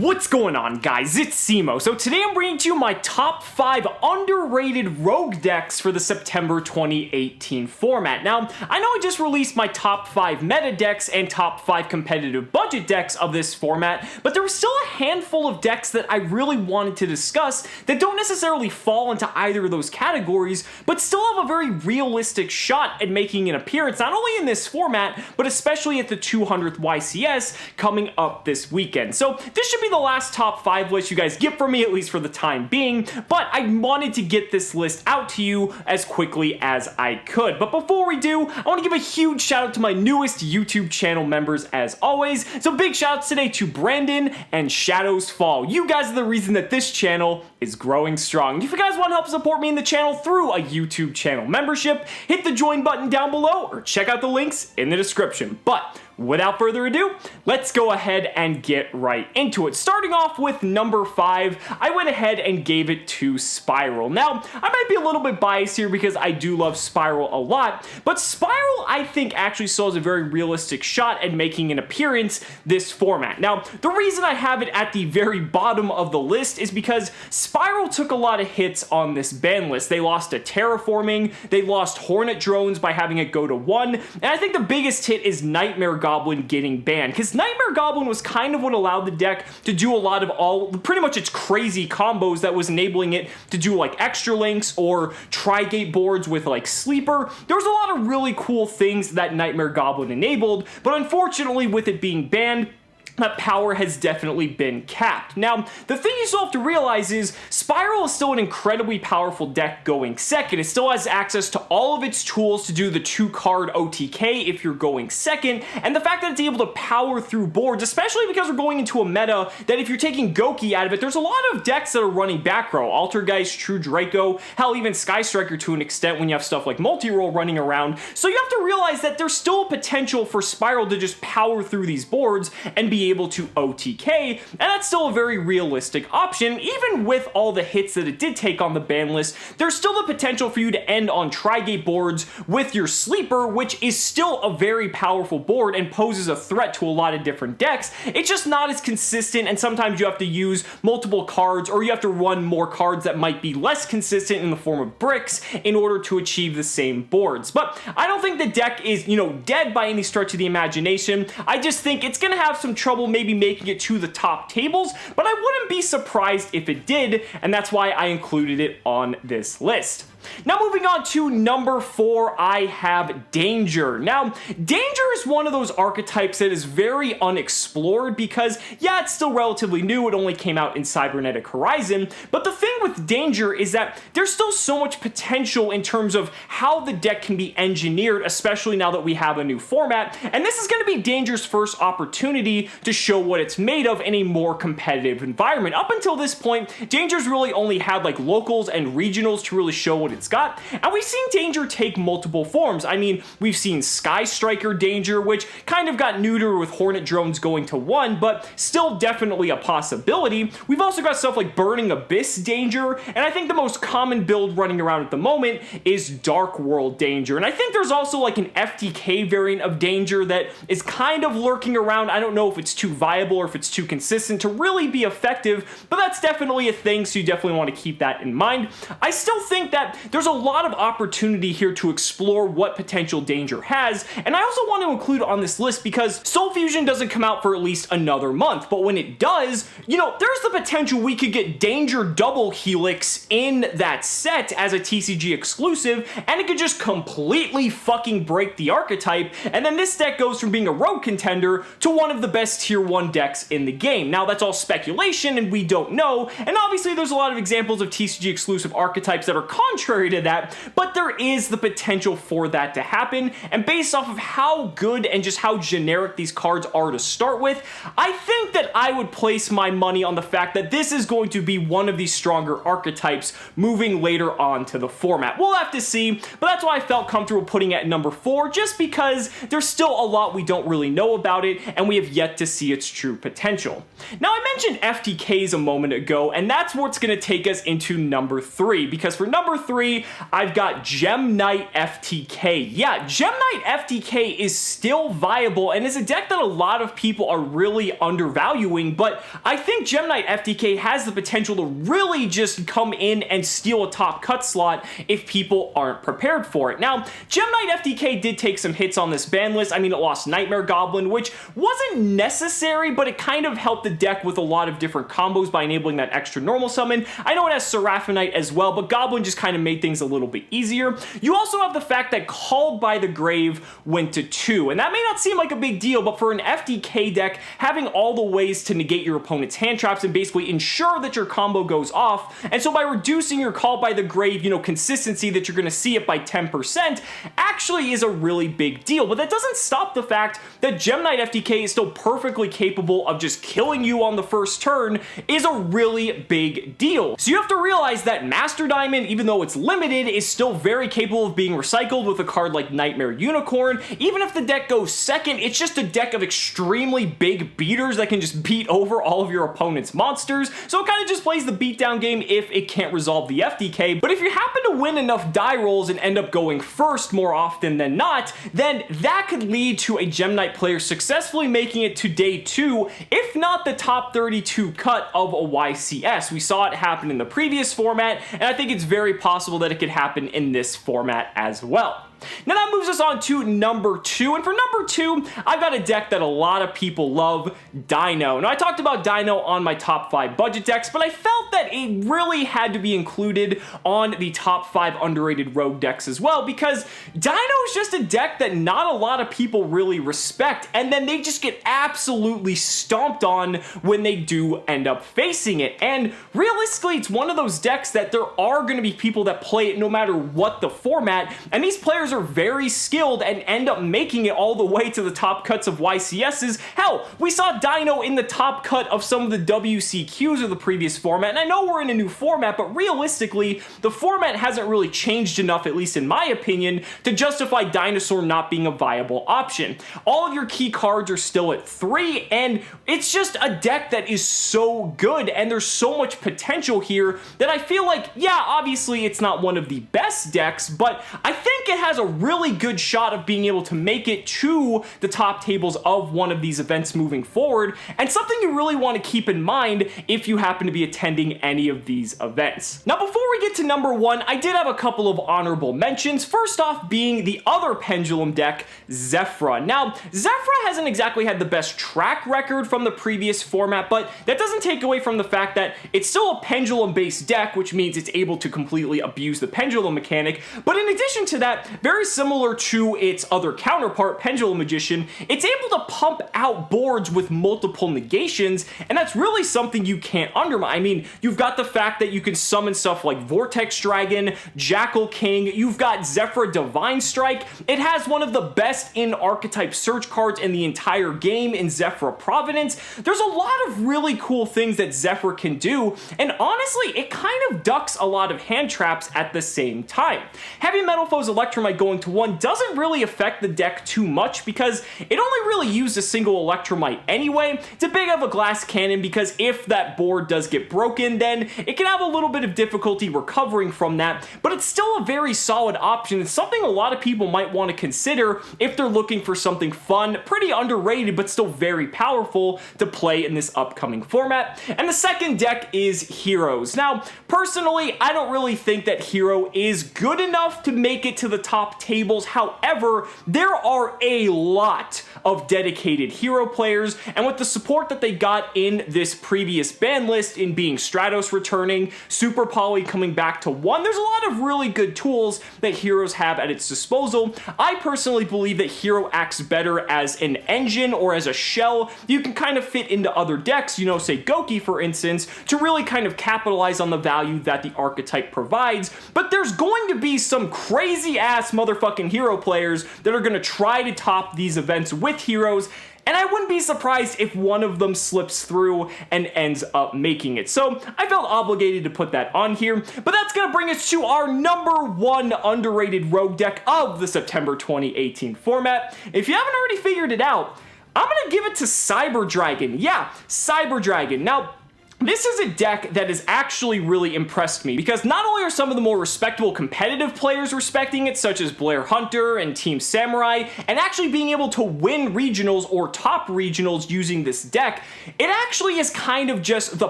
What's going on, guys? It's Cimoooooooo. So today I'm bringing to you my top 5 underrated rogue decks for the September 2018 format. Now, I know I just released my top 5 meta decks and top 5 competitive budget decks of this format, but there was still a handful of decks that I really wanted to discuss that don't necessarily fall into either of those categories, but still have a very realistic shot at making an appearance, not only in this format, but especially at the 200th YCS coming up this weekend. So this should be the last top 5 list you guys get from me, at least for the time being, but I wanted to get this list out to you as quickly as I could. But before we do, I want to give a huge shout out to my newest YouTube channel members as always. So big shout outs today to Brandon and Shadows Fall. You guys are the reason that this channel is growing strong. If you guys want to help support me in the channel through a YouTube channel membership, hit the join button down below or check out the links in the description. But without further ado, let's go ahead and get right into it. Starting off with number 5, I went ahead and gave it to Spiral. Now, I might be a little bit biased here because I do love Spiral a lot, but Spiral I think actually still has a very realistic shot at making an appearance this format. Now, the reason I have it at the very bottom of the list is because Spiral took a lot of hits on this ban list. They lost to Terraforming, they lost Hornet Drones by having it go to 1, and I think the biggest hit is Nightmare Goblin getting banned, because Nightmare Goblin was kind of what allowed the deck to do a lot of pretty much its crazy combos that was enabling it to do like extra links or tri-gate boards with like Sleeper. There was a lot of really cool things that Nightmare Goblin enabled, but unfortunately with it being banned, that power has definitely been capped. Now, the thing you still have to realize is Spiral is still an incredibly powerful deck going second. It still has access to all of its tools to do the 2-card OTK if you're going second, and the fact that it's able to power through boards, especially because we're going into a meta that if you're taking Goki out of it, there's a lot of decks that are running back row. Altergeist, True Draco, hell, even Sky Striker to an extent when you have stuff like multi-roll running around. So you have to realize that there's still a potential for Spiral to just power through these boards and be able to OTK, and that's still a very realistic option. Even with all the hits that it did take on the ban list, there's still the potential for you to end on tri-gate boards with your Sleeper, which is still a very powerful board and poses a threat to a lot of different decks. It's just not as consistent, and sometimes you have to use multiple cards, or you have to run more cards that might be less consistent in the form of bricks in order to achieve the same boards. But I don't think the deck is, dead by any stretch of the imagination. I just think it's gonna have some trouble maybe making it to the top tables, but I wouldn't be surprised if it did, and that's why I included it on this list. Now moving on to number 4, I have Danger. Now, Danger is one of those archetypes that is very unexplored because, yeah, it's still relatively new, it only came out in Cybernetic Horizon, but the thing with Danger is that there's still so much potential in terms of how the deck can be engineered, especially now that we have a new format, and this is going to be Danger's first opportunity to show what it's made of in a more competitive environment. Up until this point, Danger's really only had like locals and regionals to really show what it's got, and we've seen Danger take multiple forms. I mean, we've seen Sky Striker Danger, which kind of got neutered with Hornet Drones going to 1, but still definitely a possibility. We've also got stuff like Burning Abyss Danger, and I think the most common build running around at the moment is Dark World Danger, and I think there's also like an FTK variant of Danger that is kind of lurking around. I don't know if it's too viable or if it's too consistent to really be effective, but that's definitely a thing, so you definitely want to keep that in mind. I still think that there's a lot of opportunity here to explore what potential Danger has, and I also want to include on this list because Soul Fusion doesn't come out for at least another month, but when it does, there's the potential we could get Danger Double Helix in that set as a TCG exclusive, and it could just completely fucking break the archetype, and then this deck goes from being a rogue contender to one of the best tier 1 decks in the game. Now, that's all speculation, and we don't know, and obviously there's a lot of examples of TCG exclusive archetypes that are contrary to that, but there is the potential for that to happen, and based off of how good and just how generic these cards are to start with, I think that I would place my money on the fact that this is going to be one of the stronger archetypes moving later on to the format. We'll have to see, but that's why I felt comfortable putting it at number 4, just because there's still a lot we don't really know about it, and we have yet to see its true potential. Now, I mentioned FTKs a moment ago, and that's what's going to take us into number 3, because for number 3, 3, I've got Gem Knight FTK. Yeah, Gem Knight FTK is still viable and is a deck that a lot of people are really undervaluing, but I think Gem Knight FTK has the potential to really just come in and steal a top cut slot if people aren't prepared for it. Now, Gem Knight FTK did take some hits on this ban list. I mean, it lost Nightmare Goblin, which wasn't necessary, but it kind of helped the deck with a lot of different combos by enabling that extra normal summon. I know it has Seraphonite as well, but Goblin just kind of made things a little bit easier. You also have the fact that Called by the Grave went to 2, and that may not seem like a big deal, but for an FTK deck, having all the ways to negate your opponent's hand traps and basically ensure that your combo goes off, and so by reducing your Called by the Grave, consistency that you're going to see it by 10%, actually is a really big deal. But that doesn't stop the fact that Gem Knight FTK is still perfectly capable of just killing you on the first turn is a really big deal. So you have to realize that Master Diamond, even though it's limited, is still very capable of being recycled with a card like Nightmare Unicorn. Even if the deck goes second, it's just a deck of extremely big beaters that can just beat over all of your opponent's monsters. So it kind of just plays the beatdown game if it can't resolve the FTK. But if you happen to win enough die rolls and end up going first more often than not, then that could lead to a Gem Knight player successfully making it to day 2, if not the top 32 cut of a YCS. We saw it happen in the previous format, and I think it's very possible that it could happen in this format as well. Now that moves us on to number 2, and for number 2, I've got a deck that a lot of people love, Dino. Now I talked about Dino on my top 5 budget decks, but I felt that it really had to be included on the top 5 underrated rogue decks as well, because Dino is just a deck that not a lot of people really respect, and then they just get absolutely stomped on when they do end up facing it. And realistically, it's one of those decks that there are going to be people that play it no matter what the format, and these players are very skilled and end up making it all the way to the top cuts of YCSs. Hell, we saw Dino in the top cut of some of the WCQs of the previous format, and I know we're in a new format, but realistically, the format hasn't really changed enough, at least in my opinion, to justify Dinosaur not being a viable option. All of your key cards are still at 3, and it's just a deck that is so good, and there's so much potential here that I feel like, yeah, obviously it's not one of the best decks, but I think it has a really good shot of being able to make it to the top tables of one of these events moving forward, and something you really want to keep in mind if you happen to be attending any of these events. Now, before we get to number 1, I did have a couple of honorable mentions, first off being the other pendulum deck, Zephyr. Now, Zephyr hasn't exactly had the best track record from the previous format, but that doesn't take away from the fact that it's still a pendulum-based deck, which means it's able to completely abuse the pendulum mechanic. But in addition to that, very similar to its other counterpart, Pendulum Magician, it's able to pump out boards with multiple negations, and that's really something you can't undermine. I mean, you've got the fact that you can summon stuff like Vortex Dragon, Jackal King, you've got Zephyr Divine Strike, it has one of the best in-archetype search cards in the entire game in Zephyr Providence. There's a lot of really cool things that Zephyr can do, and honestly, it kind of ducks a lot of hand traps at the same time. Heavy Metal Foe's Electromite going to 1 doesn't really affect the deck too much because it only really used a single Electromite anyway. It's a big of a glass cannon because if that board does get broken, then it can have a little bit of difficulty recovering from that, but it's still a very solid option. It's something a lot of people might want to consider if they're looking for something fun, pretty underrated, but still very powerful to play in this upcoming format. And the second deck is Heroes. Now, personally, I don't really think that Hero is good enough to make it to the top tables. However, there are a lot of dedicated hero players, and with the support that they got in this previous ban list in being Stratos returning, Super Poly coming back to 1, there's a lot of really good tools that Heroes have at its disposal. I personally believe that Hero acts better as an engine or as a shell you can kind of fit into other decks, say Goki for instance, to really kind of capitalize on the value that the archetype provides. But there's going to be some crazy ass motherfucking hero players that are going to try to top these events with Heroes, and I wouldn't be surprised if one of them slips through and ends up making it. So I felt obligated to put that on here, but that's going to bring us to our number 1 underrated rogue deck of the September 2018 format. If you haven't already figured it out, I'm going to give it to Cyber Dragon. Yeah, Cyber Dragon. Now, This is a deck that has actually really impressed me, because not only are some of the more respectable competitive players respecting it, such as Blair Hunter and Team Samurai, and actually being able to win regionals or top regionals using this deck, it actually is kind of just the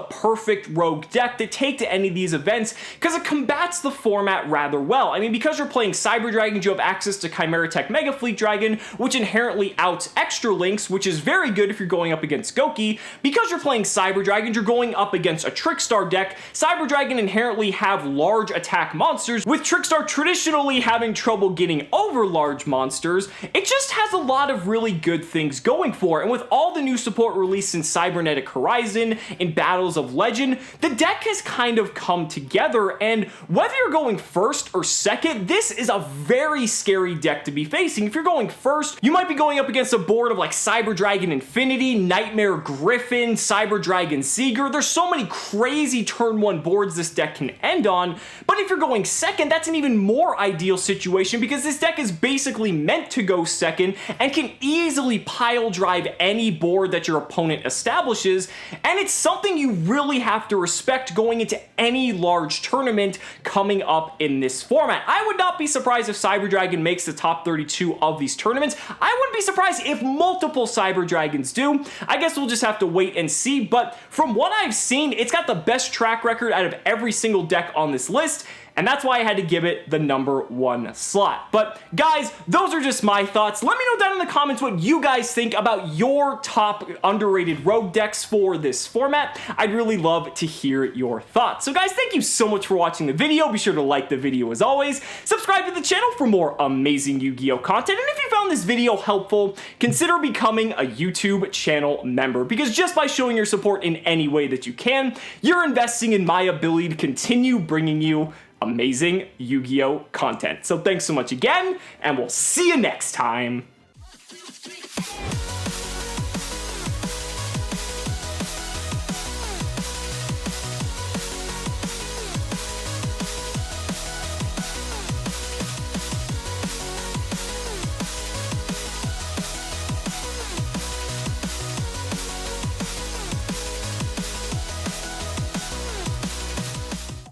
perfect rogue deck to take to any of these events, because it combats the format rather well. I mean, because you're playing Cyber Dragons, you have access to Chimera Tech Mega Fleet Dragon, which inherently outs Extra Links, which is very good if you're going up against Goki. Because you're playing Cyber Dragons, you're going up against a Trickstar deck. Cyber Dragon inherently have large attack monsters, with Trickstar traditionally having trouble getting over large monsters. It just has a lot of really good things going for it, and with all the new support released in Cybernetic Horizon, in Battles of Legend, the deck has kind of come together, and whether you're going first or second, this is a very scary deck to be facing. If you're going first, you might be going up against a board of like Cyber Dragon Infinity, Nightmare Griffin, Cyber Dragon Seeger. There's so many crazy turn 1 boards this deck can end on, but if you're going second, that's an even more ideal situation, because this deck is basically meant to go second and can easily pile drive any board that your opponent establishes, and it's something you really have to respect going into any large tournament coming up in this format. I would not be surprised if Cyber Dragon makes the top 32 of these tournaments. I wouldn't be surprised if multiple Cyber Dragons do. I guess we'll just have to wait and see, but from what I've seen, it's got the best track record out of every single deck on this list, and that's why I had to give it the number 1 slot. But guys, those are just my thoughts. Let me know down in the comments what you guys think about your top underrated rogue decks for this format. I'd really love to hear your thoughts. So guys, thank you so much for watching the video. Be sure to like the video as always. Subscribe to the channel for more amazing Yu-Gi-Oh content. And if you found this video helpful, consider becoming a YouTube channel member, because just by showing your support in any way that you can, you're investing in my ability to continue bringing you amazing Yu-Gi-Oh content. So thanks so much again, and we'll see you next time.